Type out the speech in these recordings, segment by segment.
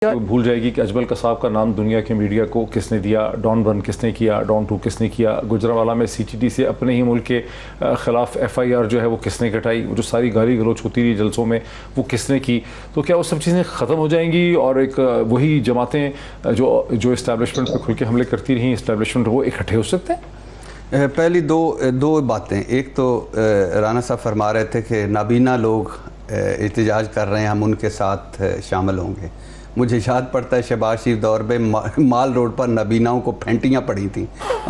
بھول جائے گی کہ اجمل قصاب کا نام دنیا کے میڈیا کو کس نے دیا، ڈان 1 کس نے کیا، ڈان 2 کس نے کیا، گجرانوالہ میں سی ٹی ٹی سے اپنے ہی ملک کے خلاف ایف آئی آر جو ہے وہ کس نے کٹائی، وہ جو ساری گالی گلوچ ہوتی رہی جلسوں میں وہ کس نے کی. تو کیا وہ سب چیزیں ختم ہو جائیں گی اور ایک وہی جماعتیں جو اسٹیبلشمنٹ پہ کھل کے حملے کرتی رہیں اسٹیبلشمنٹ وہ اکٹھے ہو سکتے ہیں؟ پہلی دو باتیں. ایک تو رانا صاحب فرما رہے تھے کہ نابینا لوگ احتجاج کر رہے ہیں، ہم ان کے ساتھ شامل ہوں گے. مجھے یاد پڑتا ہے شہباز شریف دور پہ مال روڈ پر نابیناؤں کو پھینٹیاں پڑی تھیں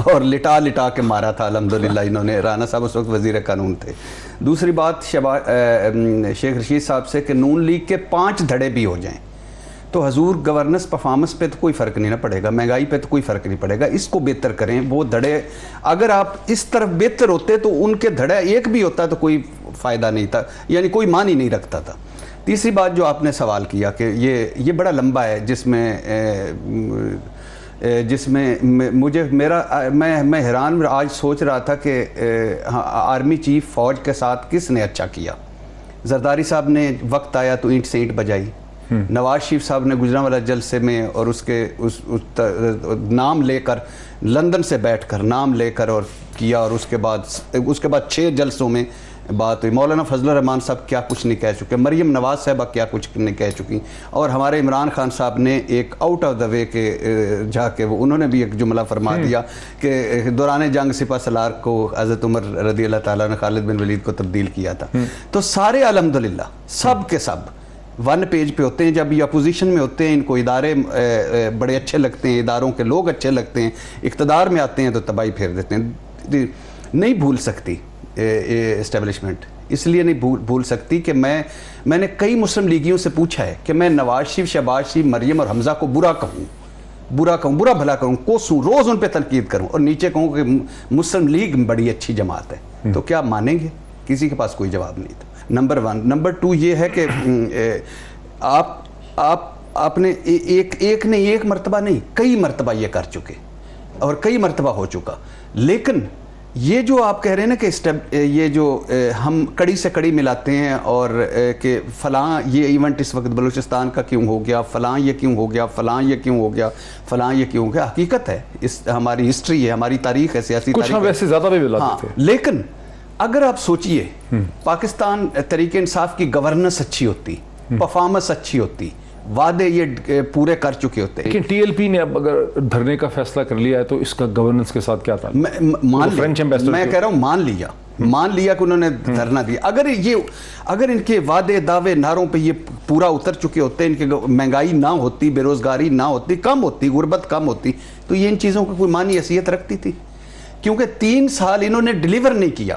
اور لٹا کے مارا تھا الحمدللہ انہوں نے. رانا صاحب اس وقت وزیر قانون تھے. دوسری بات شیخ رشید صاحب سے کہ نون لیگ کے 5 دھڑے بھی ہو جائیں تو حضور گورننس پرفارمنس پہ تو کوئی فرق نہیں نہ پڑے گا، مہنگائی پہ تو کوئی فرق نہیں پڑے گا. اس کو بہتر کریں. وہ دھڑے اگر آپ اس طرف بہتر ہوتے تو ان کے دھڑا ایک بھی ہوتا تو کوئی فائدہ نہیں تھا، یعنی کوئی معنی نہیں رکھتا تھا. تیسری بات جو آپ نے سوال کیا کہ یہ بڑا لمبا ہے جس میں مجھے میں حیران آج سوچ رہا تھا کہ آرمی چیف فوج کے ساتھ کس نے اچھا کیا. زرداری صاحب نے وقت آیا تو اینٹ سے اینٹ بجائی. نواز شریف صاحب نے گجرانوالہ جلسے میں اور اس نام لے کر لندن سے بیٹھ کر نام لے کر اور کیا، اور اس کے بعد 6 جلسوں میں بات ہوئی. مولانا فضل الرحمان صاحب کیا کچھ نہیں کہہ چکے، مریم نواز صاحبہ کیا کچھ نہیں کہہ چکی، اور ہمارے عمران خان صاحب نے ایک آؤٹ آف دا وے کے جا کے انہوں نے بھی ایک جملہ فرما دیا کہ دوران جنگ سپہ سالار کو حضرت عمر رضی اللہ تعالیٰ نے خالد بن ولید کو تبدیل کیا تھا. تو سارے الحمدللہ سب کے سب 1 پیج پہ ہوتے ہیں. جب یہ اپوزیشن میں ہوتے ہیں ان کو ادارے بڑے اچھے لگتے ہیں، اداروں کے لوگ اچھے لگتے ہیں، اقتدار میں آتے ہیں تو تباہی پھیر دیتے ہیں. نہیں بھول سکتی اسٹیبلشمنٹ، اس لیے نہیں بھول سکتی کہ میں نے کئی مسلم لیگیوں سے پوچھا ہے کہ میں نواز شریف، شہباز شریف، مریم اور حمزہ کو برا بھلا کروں، کوسوں، روز ان پہ تنقید کروں اور نیچے کہوں کہ مسلم لیگ بڑی اچھی جماعت ہے، تو کیا مانیں گے؟ کسی کے پاس کوئی جواب نہیں تھا. نمبر 1. نمبر 2 یہ ہے کہ آپ نے ایک مرتبہ نہیں کئی مرتبہ یہ کر چکے اور کئی مرتبہ ہو چکا. لیکن یہ جو آپ کہہ رہے ہیں نا کہ یہ جو ہم کڑی سے کڑی ملاتے ہیں اور کہ فلاں یہ ایونٹ اس وقت بلوچستان کا کیوں ہو گیا، فلاں یہ کیوں ہو گیا، فلاں یہ کیوں ہو گیا، فلاں یہ کیوں ہو گیا. حقیقت ہے، ہماری ہسٹری ہے، ہماری تاریخ ہے، سیاسی تاریخ. کچھ ہم ویسے زیادہ بھی ملاتے تھے. لیکن اگر آپ سوچئے پاکستان تحریک انصاف کی گورننس اچھی ہوتی، پرفارمنس اچھی ہوتی، وعدے یہ پورے کر چکے ہوتے. لیکن ٹی ایل پی نے اب اگر دھرنے کا فیصلہ کر لیا ہے تو اس کا گورننس کے ساتھ کیا تھا؟ میں کہہ رہا ہوں مان لیا کہ انہوں نے دھرنا دیا. اگر ان کے وعدے دعوے نعروں پہ یہ پورا اتر چکے ہوتے، ان کے مہنگائی نہ ہوتی، بے روزگاری نہ ہوتی، کم ہوتی، غربت کم ہوتی، تو یہ ان چیزوں کا کوئی معنی حیثیت رکھتی تھی؟ کیونکہ 3 سال انہوں نے ڈیلیور نہیں کیا.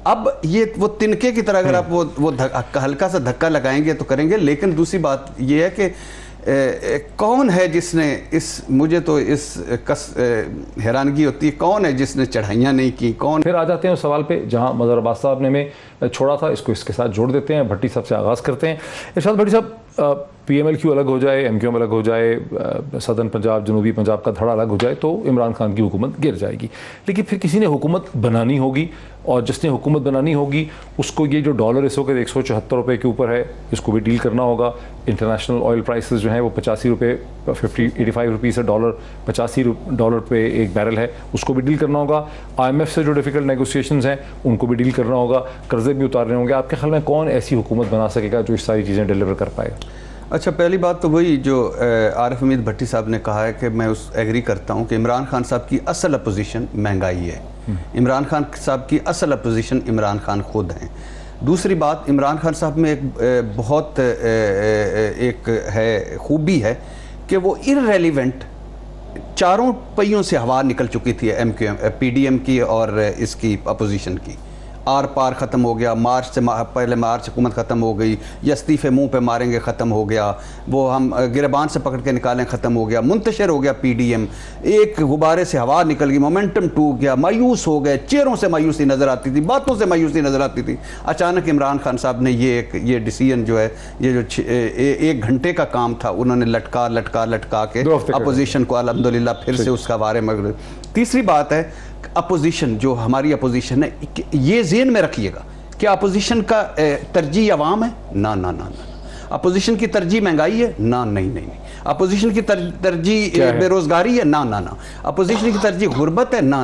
اب یہ وہ تنکے کی طرح اگر آپ وہ ہلکا سا دھکا لگائیں گے تو کریں گے. لیکن دوسری بات یہ ہے کہ کون ہے جس نے مجھے تو حیرانگی ہوتی ہے کون ہے جس نے چڑھائیاں نہیں کی. کون؟ پھر آ جاتے ہیں اس سوال پہ جہاں مظہر عباس صاحب نے ہمیں چھوڑا تھا، اس کے ساتھ جوڑ دیتے ہیں. بھٹی صاحب سے آغاز کرتے ہیں. ارشاد بھٹی صاحب، پی ایم ایل کیو الگ ہو جائے، ایم کیو ایم الگ ہو جائے، سدرن پنجاب جنوبی پنجاب کا دھڑا الگ ہو جائے تو عمران خان کی حکومت گر جائے گی. لیکن پھر کسی نے حکومت بنانی ہوگی، اور جس نے حکومت بنانی ہوگی اس کو یہ جو ڈالر اس وقت 174 روپے کے اوپر ہے اس کو بھی ڈیل کرنا ہوگا. انٹرنیشنل آئل پرائسز جو ہیں وہ 85 روپے 85 روپیز ہے ڈالر، $85 پہ ایک بیرل ہے، اس کو بھی ڈیل کرنا ہوگا. آئی ایم ایف سے جو ڈیفیکلٹ نیگوسیشنز ہیں ان کو بھی ڈیل کرنا ہوگا، قرضے بھی اتارنے ہوں گے. آپ کے خیال میں کون ایسی حکومت بنا سکے گا جو اس ساری چیزیں ڈیلیور کر پائے گا؟ اچھا، پہلی بات تو وہی جو عارف حمید بھٹی صاحب نے کہا ہے کہ میں ایگری کرتا ہوں کہ عمران خان صاحب کی اصل اپوزیشن مہنگائی ہے. عمران خان صاحب کی اصل اپوزیشن عمران خان خود ہیں. دوسری بات، عمران خان صاحب میں ایک بہت ایک ہے خوبی ہے کہ وہ ارریلیونٹ 4 پہیوں سے ہوا نکل چکی تھی پی ڈی ایم کی اور اس کی اپوزیشن کی. آر پار ختم ہو گیا، مارچ سے پہلے مارچ حکومت ختم ہو گئی، یا استعفے منہ پہ ماریں گے ختم ہو گیا، وہ ہم گربان سے پکڑ کے نکالیں ختم ہو گیا، منتشر ہو گیا پی ڈی ایم. ایک غبارے سے ہوا نکل گئی، مومنٹم ٹوٹ گیا، مایوس ہو گئے، چہروں سے مایوسی نظر آتی تھی، باتوں سے مایوسی نظر آتی تھی. اچانک عمران خان صاحب نے یہ ڈیسیژن جو ہے، یہ جو 1 گھنٹے کا کام تھا، انہوں نے لٹکا کے اپوزیشن کو الحمدللہ پھر سے اس کا وارے مگر. تیسری بات ہے اپوزیشن، جو ہماری اپوزیشن ہے، یہ ذہن میں رکھیے گا کہ اپوزیشن کا ترجیح عوام ہے؟ نہ. اپوزیشن کی ترجیح مہنگائی ہے؟ نہ نہیں اپوزیشن کی ترجیح بے روزگاری ہے؟ نہ اپوزیشن کی ترجیح غربت ہے؟ نہ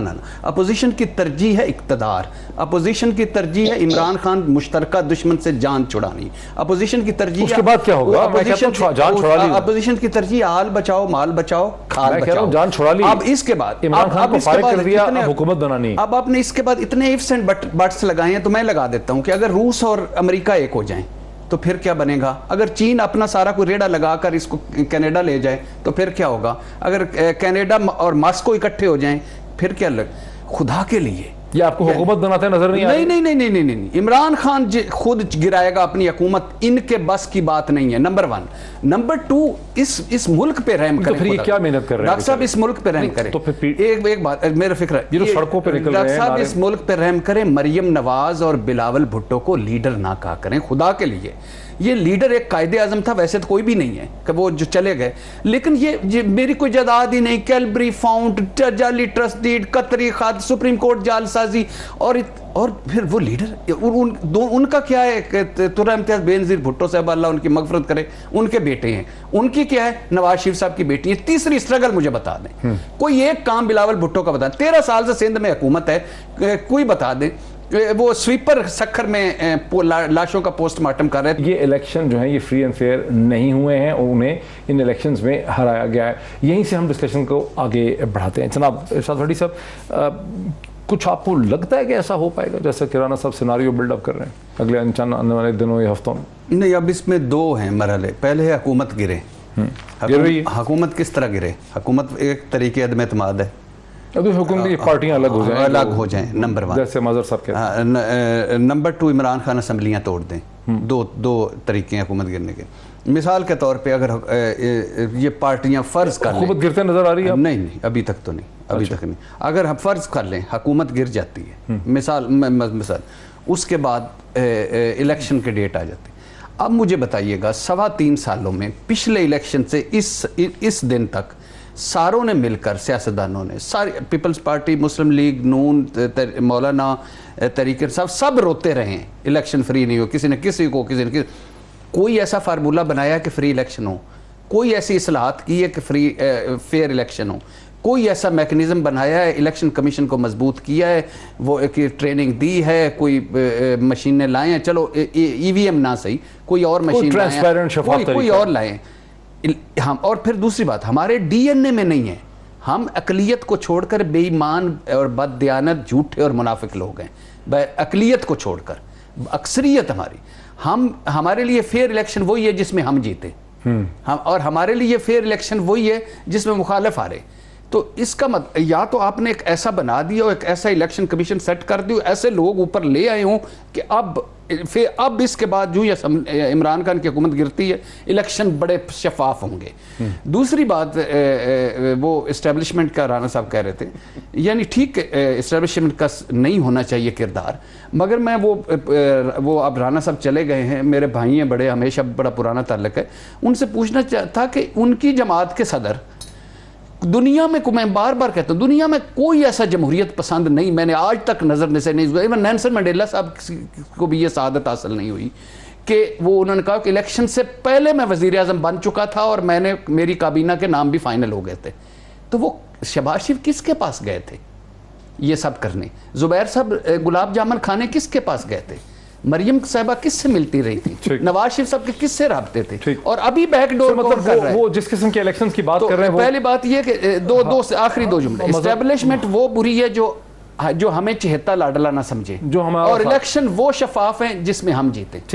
اپوزیشن کی ترجیح ہے اقتدار، اپوزیشن کی ترجیح ہے عمران خان مشترکہ دشمن سے جان چھڑانی، اپوزیشن کی ترجیح اس کے بعد کیا ہوگا؟ اپوزیشن کی ترجیح آل بچاؤ مال بچاؤ کھال بچاؤ، جان چھڑا لی۔ اب اس کے بعد عمران خان کو فارغ کر دیا، حکومت بنانی۔ اب آپ نے اس کے بعد اتنے ifs and buts لگائے ہیں، تو میں لگا دیتا ہوں کہ اگر روس اور امریکہ ایک ہو جائیں تو پھر کیا بنے گا؟ اگر چین اپنا سارا کوئی ریڑا لگا کر اس کو کینیڈا لے جائے تو پھر کیا ہوگا؟ اگر کینیڈا اور ماسکو اکٹھے ہو جائیں پھر کیا خدا کے لیے یہ آپ کو حکومت بناتے نظر نہیں آ رہا؟ نہیں عمران خان خود گرائے گا اپنی حکومت، ان کے بس کی بات نہیں ہے، نمبر 1۔ نمبر 2، اس ملک پہ رحم کریں۔ تو پھر یہ کیا محنت کر رہے ہیں ڈاکٹر صاحب؟ اس ملک پہ رحم کریں۔ تو پھر ایک بات میرا فکر ہے، یہ جو سڑکوں پہ نکل رہے ہیں ڈاکٹر صاحب اس ملک پہ رحم کریں، مریم نواز اور بلاول بھٹو کو لیڈر نہ کہا کریں خدا کے لیے۔ یہ لیڈر ایک قائد اعظم تھا، ویسے تو کوئی بھی نہیں ہے کہ وہ جو چلے گئے، لیکن یہ میری کوئی جائیداد ہی نہیں، کیلبری فاؤنٹ، جعلی ٹرسٹ ڈیڈ، قطری خاد، سپریم کورٹ جعل سازی، اور پھر وہ لیڈر ان کا کیا ہے کہ ترہ امتیاز بینظیر بھٹو صاحب اللہ ان کی مغفرت کرے، ان کے بیٹے ہیں، ان کی کیا ہے؟ نواز شریف صاحب کی بیٹی ہے۔ تیسری اسٹرگل مجھے بتا دیں، کوئی ایک کام بلاول بھٹو کا بتا دیں۔ 13 سال سے سندھ میں حکومت ہے، کوئی بتا دیں۔ وہ سویپر سکھر میں لاشوں کا پوسٹ مارٹم کر رہے تھے۔ یہ الیکشن جو ہیں یہ فری اینڈ فیئر نہیں ہوئے ہیں اور انہیں ان الیکشنز میں ہرایا گیا ہے۔ یہیں سے ہم ڈسکشن کو آگے بڑھاتے ہیں۔ جناب ارشاد بھٹی صاحب، کچھ آپ کو لگتا ہے کہ ایسا ہو پائے گا جیسا کہ رانا صاحب سیناریو بلڈ اپ کر رہے ہیں اگلے آنے والے دنوں یا ہفتوں میں؟ نہیں، اب اس میں 2 ہیں مرحلے۔ پہلے ہے حکومت گرے۔ حکومت کس طرح گرے؟ حکومت ایک طریقے عدم اعتماد ہے، ابھی حکومت کی پارٹیاں الگ ہو جائیں، نمبر 1۔ جیسے مظہر صاحب کہتے ہیں۔ نمبر 2، عمران خان اسمبلیاں توڑ دیں۔ دو طریقے ہیں حکومت گرنے کے۔ مثال کے طور پہ اگر یہ پارٹیاں فرض کر لیں، حکومت گرتے نظر آ رہی ہے؟ نہیں ابھی تک تو نہیں، ابھی تک نہیں۔ اگر ہم فرض کر لیں حکومت گر جاتی ہے، مثال اس کے بعد الیکشن کے ڈیٹ آ جاتی ہے۔ اب مجھے بتائیے گا 3.25 سالوں میں پچھلے الیکشن سے اس دن تک ساروں نے مل کر، سیاستدانوں نے، ساری پیپلز پارٹی، مسلم لیگ، نون، مولانا، تحریک انصاف، سب روتے رہے ہیں الیکشن فری نہیں ہو، کسی نے کسی کو، کوئی ایسا فارمولہ بنایا کہ فری الیکشن ہو، کوئی ایسی اصلاحات کی ہے کہ فری فیئر الیکشن ہو، کوئی ایسا میکنزم بنایا ہے، الیکشن کمیشن کو مضبوط کیا ہے، وہ ایک ٹریننگ دی ہے، کوئی مشینیں لائیں ہیں، چلو ای وی ایم نہ صحیح، کوئی اور مشین لائیں، کوئی اور لائیں ہم۔ اور پھر دوسری بات، ہمارے ڈی این اے میں نہیں ہے، ہم اقلیت کو چھوڑ کر بے ایمان اور بد دیانت، جھوٹے اور منافق لوگ ہیں، اقلیت کو چھوڑ کر۔ اکثریت ہمارے لیے فیئر الیکشن وہی ہے جس میں ہم جیتے، اور ہمارے لیے فیئر الیکشن وہی ہے جس میں مخالف ہارے۔ تو اس کا یا تو آپ نے ایک ایسا بنا دیا ہو، ایک ایسا الیکشن کمیشن سیٹ کر دی ہو، ایسے لوگ اوپر لے آئے ہوں کہ اب اس کے بعد جو عمران خان کی حکومت گرتی ہے، الیکشن بڑے شفاف ہوں گے۔ دوسری بات، وہ اسٹیبلشمنٹ کا رانا صاحب کہہ رہے تھے، یعنی ٹھیک اسٹیبلشمنٹ کا نہیں ہونا چاہیے کردار، مگر میں وہ اب رانا صاحب چلے گئے ہیں، میرے بھائی ہیں بڑے، ہمیشہ بڑا پرانا تعلق ہے، ان سے پوچھنا تھا کہ ان کی جماعت کے صدر دنیا میں، میں بار بار کہتا ہوں، دنیا میں کوئی ایسا جمہوریت پسند نہیں، میں نے آج تک نظر سے نہیں ہوا، ایون نیلسن منڈیلا صاحب کو بھی یہ سعادت حاصل نہیں ہوئی کہ انہوں نے کہا کہ الیکشن سے پہلے میں وزیر اعظم بن چکا تھا اور میری کابینہ کے نام بھی فائنل ہو گئے تھے۔ تو وہ شہباز شریف کس کے پاس گئے تھے یہ سب کرنے؟ زبیر صاحب گلاب جامن کھانے کس کے پاس گئے تھے؟ مریم صاحبہ کس سے ملتی رہی تھی؟ نواز شریف صاحب کے کس سے رابطے تھے؟ اور ابھی بیک ڈور مطلب وہ جس قسم کے الیکشن کی بات کر رہے ہیں، پہلی بات یہ کہ آخری 2 جملے، اسٹیبلشمنٹ وہ بری ہے جو ہمیں چہتا لاڈلا نہ سمجھے، اور الیکشن وہ شفاف ہیں جس میں ہم جیتے۔